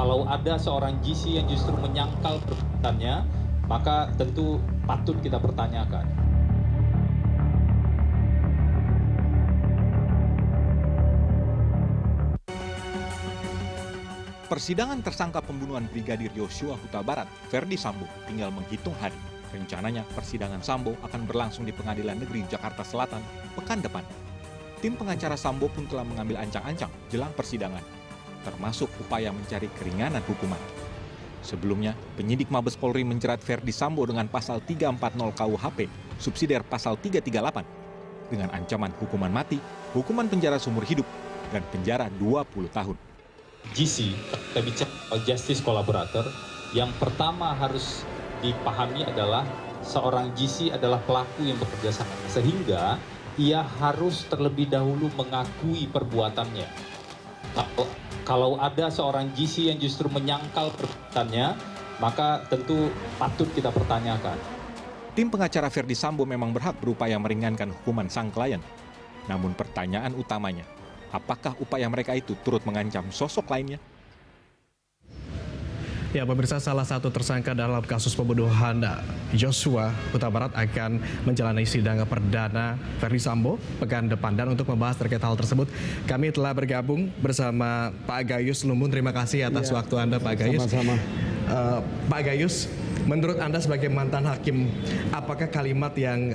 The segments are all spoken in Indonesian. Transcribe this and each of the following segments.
kalau ada seorang GC yang justru menyangkal perbuatannya, maka tentu patut kita pertanyakan. Persidangan tersangka pembunuhan Brigadir Yosua Huta Barat, Ferdi Sambo, tinggal menghitung hari. Rencananya, persidangan Sambo akan berlangsung di Pengadilan Negeri Jakarta Selatan pekan depan. Tim pengacara Sambo pun telah mengambil ancang-ancang jelang persidangan, termasuk upaya mencari keringanan hukuman. Sebelumnya, penyidik Mabes Polri menjerat Ferdi Sambo dengan pasal 340 KUHP, subsidiar pasal 338, dengan ancaman hukuman mati, hukuman penjara seumur hidup, dan penjara 20 tahun. GC, kita bicara justice collaborator, yang pertama harus dipahami adalah seorang GC adalah pelaku yang bekerja sama, sehingga ia harus terlebih dahulu mengakui perbuatannya. Kalau ada seorang GC yang justru menyangkal perbuatannya, maka tentu patut kita pertanyakan. Tim pengacara Ferdi Sambo memang berhak berupaya meringankan hukuman sang klien. Namun pertanyaan utamanya, apakah upaya mereka itu turut mengancam sosok lainnya? Ya, pemirsa, salah satu tersangka dalam kasus pembunuhan Yosua Huta Barat akan menjalani sidang perdana Ferdi Sambo pekan depan. Dan untuk membahas terkait hal tersebut, kami telah bergabung bersama Pak Gayus Lumbun. Terima kasih atas waktu Anda, Pak Gayus. Sama-sama. Pak Gayus, menurut Anda sebagai mantan hakim, apakah kalimat yang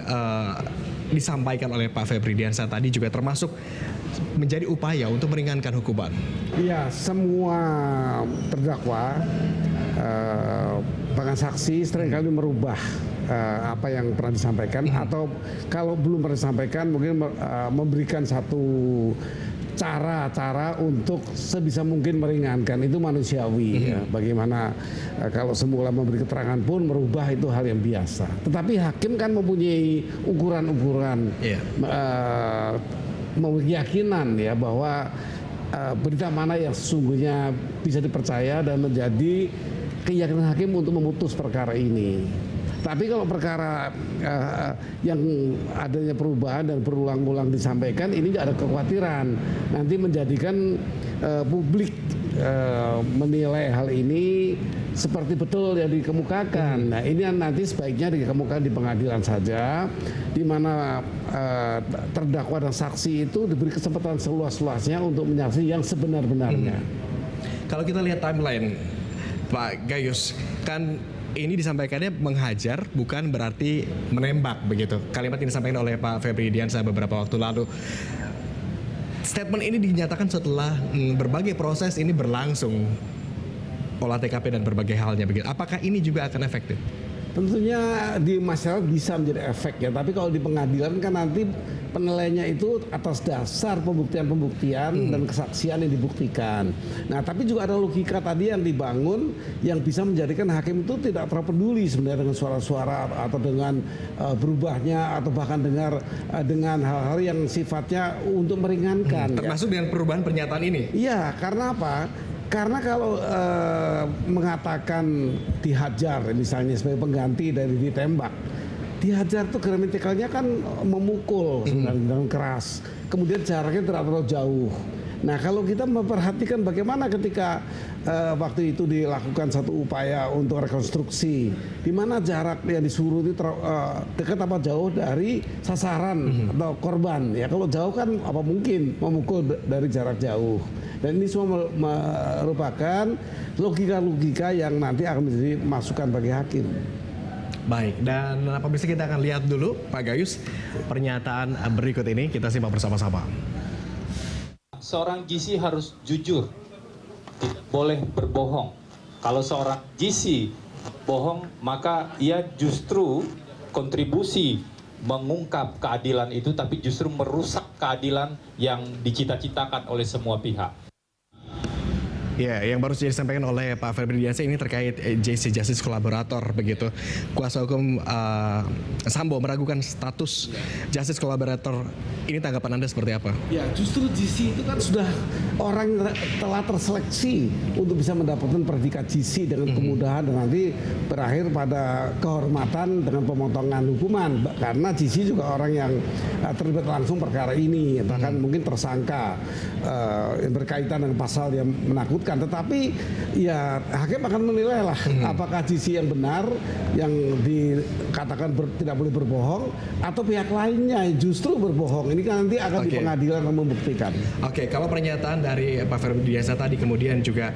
disampaikan oleh Pak Febri Diansyah tadi juga termasuk menjadi upaya untuk meringankan hukuman? Iya, semua terdakwa bahkan saksi seringkali merubah apa yang pernah disampaikan, atau kalau belum pernah disampaikan mungkin memberikan satu cara-cara untuk sebisa mungkin meringankan. Itu manusiawi. Ya. Bagaimana kalau semula memberi keterangan pun merubah, itu hal yang biasa. Tetapi hakim kan mempunyai ukuran-ukuran, keyakinan ya bahwa berita mana yang sesungguhnya bisa dipercaya dan menjadi keyakinan hakim untuk memutus perkara ini. Tapi kalau perkara yang adanya perubahan dan berulang-ulang disampaikan, ini nggak ada kekhawatiran nanti menjadikan publik menilai hal ini seperti betul yang dikemukakan. Nah, ini nanti sebaiknya dikemukakan di pengadilan saja, di mana terdakwa dan saksi itu diberi kesempatan seluas-luasnya untuk menyaksikan yang sebenar-benarnya. Kalau kita lihat timeline, Pak Gayus, kan ini disampaikannya menghajar, bukan berarti menembak begitu. Kalimat ini disampaikan oleh Pak Febri Diansyah beberapa waktu lalu. Statement ini dinyatakan setelah berbagai proses ini berlangsung, olah TKP dan berbagai halnya begitu. Apakah ini juga akan efektif? Tentunya di masyarakat bisa menjadi efek ya, tapi kalau di pengadilan kan nanti penilaiannya itu atas dasar pembuktian-pembuktian dan kesaksian yang dibuktikan. Nah, tapi juga ada logika tadi yang dibangun yang bisa menjadikan hakim itu tidak terlalu peduli sebenarnya dengan suara-suara atau dengan berubahnya atau bahkan dengan hal-hal yang sifatnya untuk meringankan. Termasuk dengan perubahan pernyataan ini? Iya, karena apa? Karena kalau mengatakan dihajar misalnya sebagai pengganti dari ditembak, dihajar itu gramatikalnya kan memukul sebenarnya dengan keras, kemudian jaraknya tidak terlalu jauh. Nah, kalau kita memperhatikan bagaimana ketika waktu itu dilakukan satu upaya untuk rekonstruksi, di mana jarak yang disuruh itu dekat apa jauh dari sasaran atau korban. Ya, kalau jauh kan apa mungkin memukul dari jarak jauh. Dan ini semua merupakan logika-logika yang nanti akan menjadi masukan bagi hakim. Baik, dan pemirsa, kita akan lihat dulu Pak Gayus pernyataan berikut ini, kita simak bersama-sama. Seorang GC harus jujur, tidak boleh berbohong. Kalau seorang GC bohong, maka ia justru kontribusi mengungkap keadilan itu, tapi justru merusak keadilan yang dicita-citakan oleh semua pihak. Ya, yang baru saja disampaikan oleh Pak Febri Diansyah ini terkait JC Justice Collaborator begitu. Kuasa hukum Sambo meragukan status Justice Collaborator. Ini tanggapan Anda seperti apa? Ya, justru GC itu kan sudah orang yang telah terseleksi untuk bisa mendapatkan predikat GC dengan kemudahan dan nanti berakhir pada kehormatan dengan pemotongan hukuman. Karena GC juga orang yang terlibat langsung perkara ini, bahkan mungkin tersangka yang berkaitan dengan pasal yang menakutkan menyebutkan, tetapi ya hakim akan menilai lah apakah GC yang benar yang dikatakan tidak boleh berbohong atau pihak lainnya yang justru berbohong. Ini kan nanti akan di pengadilan membuktikan. Oke, kalau pernyataan dari Pak Ferdiansyah tadi kemudian juga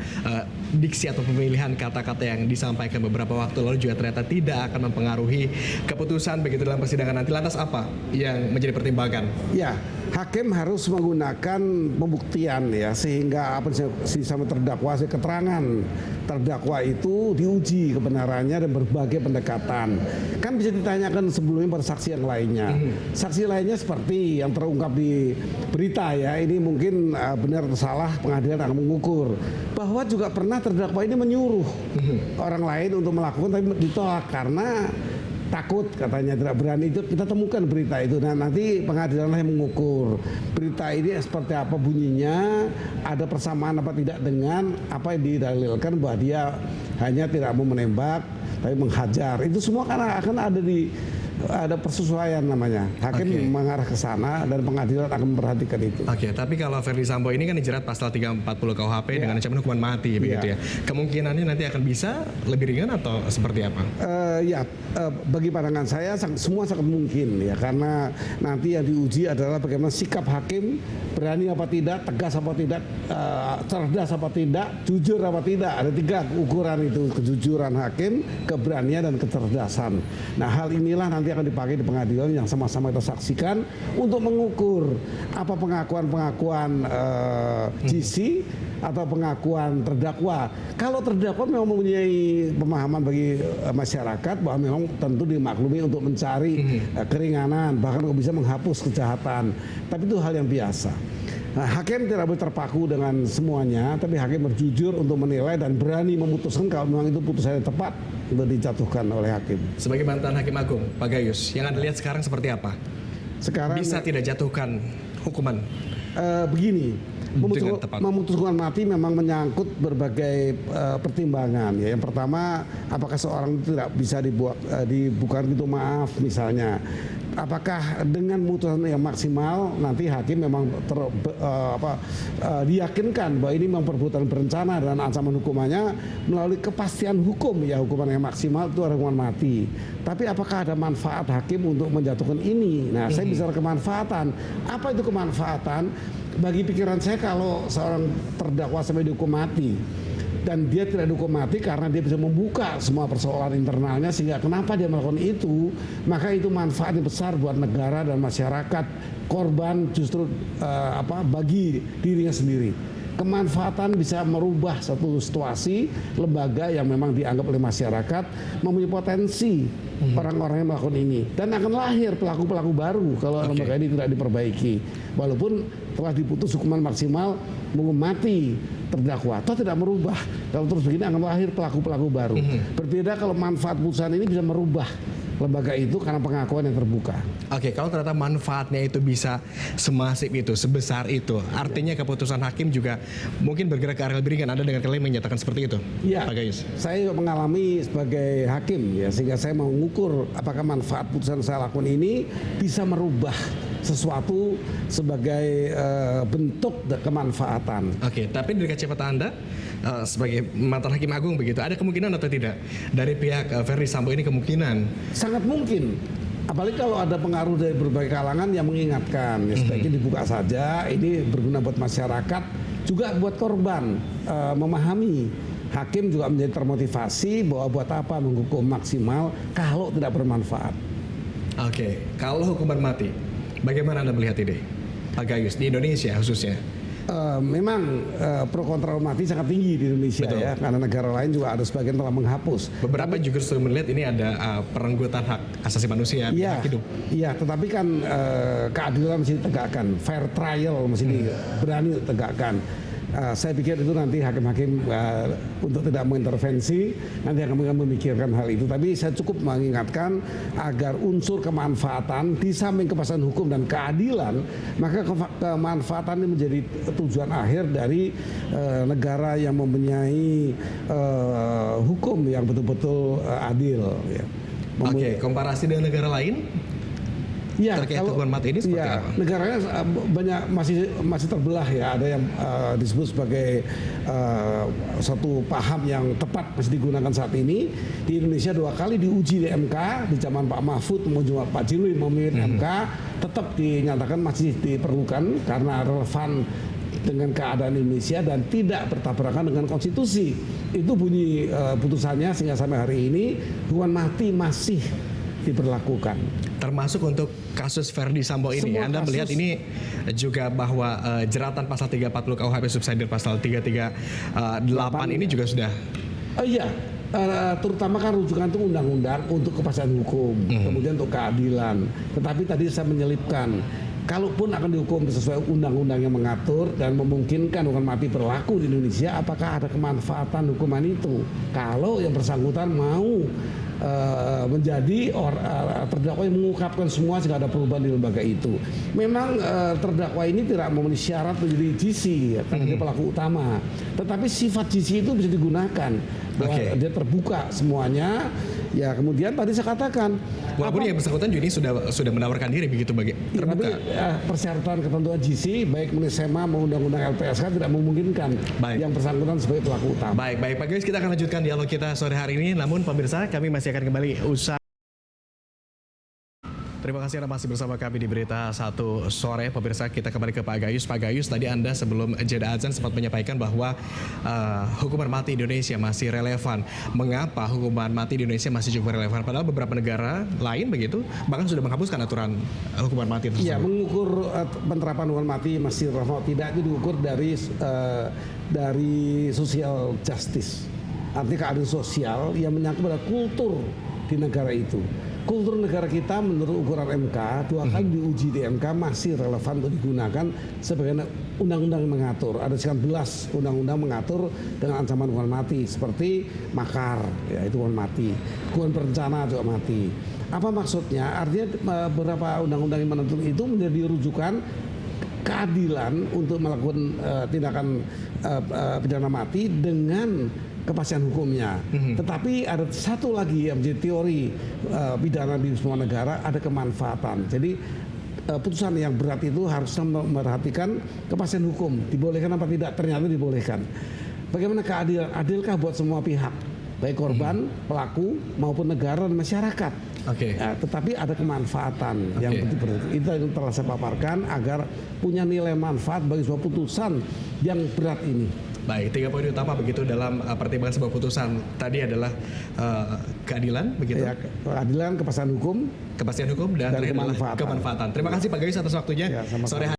diksi atau pemilihan kata-kata yang disampaikan beberapa waktu lalu juga ternyata tidak akan mempengaruhi keputusan begitu dalam persidangan nanti. Lantas apa yang menjadi pertimbangan? Ya, hakim harus menggunakan pembuktian ya sehingga apa sama terdakwa keterangan terdakwa itu diuji kebenarannya dan berbagai pendekatan. Kan bisa ditanyakan sebelumnya pada saksi yang lainnya. Saksi lainnya seperti yang terungkap di berita ya, ini mungkin benar atau salah pengadilan akan mengukur. Bahwa juga pernah terdakwa ini menyuruh orang lain untuk melakukan tapi ditolak karena takut katanya tidak berani. Itu kita temukan berita itu. Nah nanti pengadilan yang mengukur berita ini seperti apa bunyinya, ada persamaan apa tidak dengan apa yang didalilkan bahwa dia hanya tidak mau menembak tapi menghajar. Itu semua karena akan ada persesuaian namanya. Hakim mengarah ke sana dan pengadilan akan memperhatikan itu. Tapi kalau Ferdi Sambo ini kan dijerat pasal 340 KUHP dengan ancaman hukuman mati begitu ya. Kemungkinannya nanti akan bisa lebih ringan atau seperti apa? Bagi pandangan saya semua sangat mungkin ya, karena nanti yang diuji adalah bagaimana sikap hakim, berani apa tidak, tegas apa tidak, cerdas apa tidak, jujur apa tidak. Ada 3 ukuran itu, kejujuran hakim, keberanian dan kecerdasan. Nah hal inilah nanti akan dipakai di pengadilan yang sama-sama kita saksikan untuk mengukur apa pengakuan-pengakuan GC atau pengakuan terdakwa. Kalau terdakwa memang mempunyai pemahaman bagi masyarakat bahwa memang tentu dimaklumi untuk mencari keringanan, bahkan bisa menghapus kejahatan. Tapi itu hal yang biasa. Nah, hakim tidak boleh terpaku dengan semuanya, tapi hakim berjujur untuk menilai dan berani memutuskan kalau memang itu putusan yang tepat untuk dijatuhkan oleh hakim. Sebagai mantan Hakim Agung, Pak Gayus, yang Anda lihat sekarang seperti apa? Sekarang bisa tidak jatuhkan hukuman? Begini, memutuskan mati memang menyangkut berbagai pertimbangan. Ya. Yang pertama, apakah seorang itu tidak bisa dibuka pintu maaf misalnya. Apakah dengan putusan yang maksimal nanti hakim memang diyakinkan bahwa ini memang perbuatan berencana dan ancaman hukumannya melalui kepastian hukum ya, hukuman yang maksimal itu adalah hukuman mati. Tapi apakah ada manfaat hakim untuk menjatuhkan ini? Nah, saya bicara kemanfaatan. Apa itu kemanfaatan? Bagi pikiran saya kalau seorang terdakwa sampai dihukum mati dan dia tidak dihukum mati karena dia bisa membuka semua persoalan internalnya sehingga kenapa dia melakukan itu, maka itu manfaatnya besar buat negara dan masyarakat. Korban justru bagi dirinya sendiri. Kemanfaatan bisa merubah satu situasi lembaga yang memang dianggap oleh masyarakat mempunyai potensi orang-orang yang melakukan ini, dan akan lahir pelaku-pelaku baru kalau lembaga ini tidak diperbaiki. Walaupun telah diputus hukuman maksimal menghukum mati terdakwa, toh tidak merubah. Kalau terus begini akan lahir pelaku-pelaku baru. Berbeda kalau manfaat putusan ini bisa merubah lembaga itu karena pengakuan yang terbuka. Kalau ternyata manfaatnya itu bisa semasif itu, sebesar itu, artinya keputusan hakim juga mungkin bergerak ke arah lebih ringan. Anda dengan kalian menyatakan seperti itu, ya, Pak Gayus? Saya mengalami sebagai hakim ya, sehingga saya mau mengukur apakah manfaat putusan saya lakukan ini bisa merubah sesuatu sebagai bentuk kemanfaatan. Tapi dari kacamata Anda sebagai mantan Hakim Agung begitu, ada kemungkinan atau tidak dari pihak Ferdi Sambo ini kemungkinan? Sangat mungkin. Apalagi kalau ada pengaruh dari berbagai kalangan yang mengingatkan, ya sebaiknya dibuka saja. Ini berguna buat masyarakat, juga buat korban memahami. Hakim juga menjadi termotivasi bahwa buat apa menghukum maksimal kalau tidak bermanfaat. Kalau hukuman mati, bagaimana Anda melihat ini, Pak Gayus, di Indonesia khususnya? Memang pro kontra mati sangat tinggi di Indonesia. Betul. Ya, karena negara lain juga ada sebagian telah menghapus. Beberapa juga sudah melihat ini ada perenggutan hak asasi manusia, hak hidup. Iya, tetapi kan keadilan mesti ditegakkan, fair trial mesti berani ditegakkan. Saya pikir itu nanti hakim-hakim untuk tidak mengintervensi nanti akan memikirkan hal itu. Tapi saya cukup mengingatkan agar unsur kemanfaatan di samping kepastian hukum dan keadilan, maka kemanfaatan ini menjadi tujuan akhir dari negara yang mempunyai hukum yang betul-betul adil. Ya. Komparasi dengan negara lain? Ya, terkait hukuman mati ini seperti ya, apa? negaranya banyak masih terbelah ya. Ada yang disebut sebagai satu paham yang tepat masih digunakan saat ini. Di Indonesia 2 kali diuji di MK, di zaman Pak Mahfud menuju Pak Jiluy memimpin MK, tetap dinyatakan masih diperlukan karena relevan dengan keadaan Indonesia dan tidak bertabrakan dengan konstitusi. Itu bunyi putusannya, sehingga sampai hari ini hukuman mati masih diberlakukan. Termasuk untuk kasus Verdi Sambo ini, Semua Anda melihat kasus. ini juga bahwa jeratan pasal 340 KUHP subsidiar pasal 338 ini juga sudah Iya, terutama kan rujukan itu undang-undang untuk kepastian hukum, kemudian untuk keadilan. Tetapi tadi saya menyelipkan, kalaupun akan dihukum sesuai undang-undang yang mengatur dan memungkinkan hukuman mati berlaku di Indonesia, apakah ada kemanfaatan hukuman itu? Kalau yang bersangkutan mau menjadi terdakwa yang mengungkapkan semua sehingga ada perubahan di lembaga itu. Memang terdakwa ini tidak memenuhi syarat menjadi GC ya, karena dia pelaku utama. Tetapi sifat GC itu bisa digunakan bahwa dia terbuka semuanya. Ya kemudian tadi saya katakan, walaupun yang bersangkutan juga ini sudah menawarkan diri begitu bagi tapi terbuka. persyaratan ketentuan GC baik menurut SEMA maupun undang-undang LPSK tidak memungkinkan yang bersangkutan sebagai pelaku utama. Baik Pak Gayus, kita akan lanjutkan dialog kita sore hari ini. Namun pemirsa, kami masih akan kembali usai. Terima kasih Anda masih bersama kami di Berita Satu Sore. Pemirsa, kita kembali ke Pak Gayus. Pak Gayus, tadi Anda sebelum jeda azan sempat menyampaikan bahwa hukuman mati di Indonesia masih relevan. Mengapa hukuman mati di Indonesia masih cukup relevan? Padahal beberapa negara lain begitu bahkan sudah menghapuskan aturan hukuman mati tersebut. Ya, mengukur penerapan hukuman mati masih relevan tidak itu diukur dari social justice. Artinya keadilan sosial yang menyangkut pada kultur di negara itu. Kultur negara kita menurut ukuran MK 2 kali diuji di MK masih relevan untuk digunakan sebagai undang-undang yang mengatur. Ada 19 undang-undang mengatur dengan ancaman hukuman mati seperti makar, ya itu hukuman mati. Hukuman berencana juga mati. Apa maksudnya? Artinya beberapa undang-undang yang menentukan itu menjadi rujukan keadilan untuk melakukan tindakan pidana mati dengan kepastian hukumnya. Tetapi ada satu lagi yang menjadi teori pidana di semua negara, ada kemanfaatan. Jadi putusan yang berat itu harusnya memperhatikan kepastian hukum, dibolehkan apa tidak, ternyata dibolehkan. Bagaimana keadilan? Adilkah buat semua pihak, baik korban, pelaku maupun negara dan masyarakat. Ya, tetapi ada kemanfaatan yang itu yang telah saya paparkan agar punya nilai manfaat bagi sebuah putusan yang berat ini. Baik, 3 poin utama begitu dalam pertimbangan sebuah putusan tadi adalah keadilan begitu. Ya, keadilan, kepastian hukum dan terakhir adalah kemanfaatan. Terima kasih Pak Gayus atas waktunya. Ya, sama-sama. Sore hari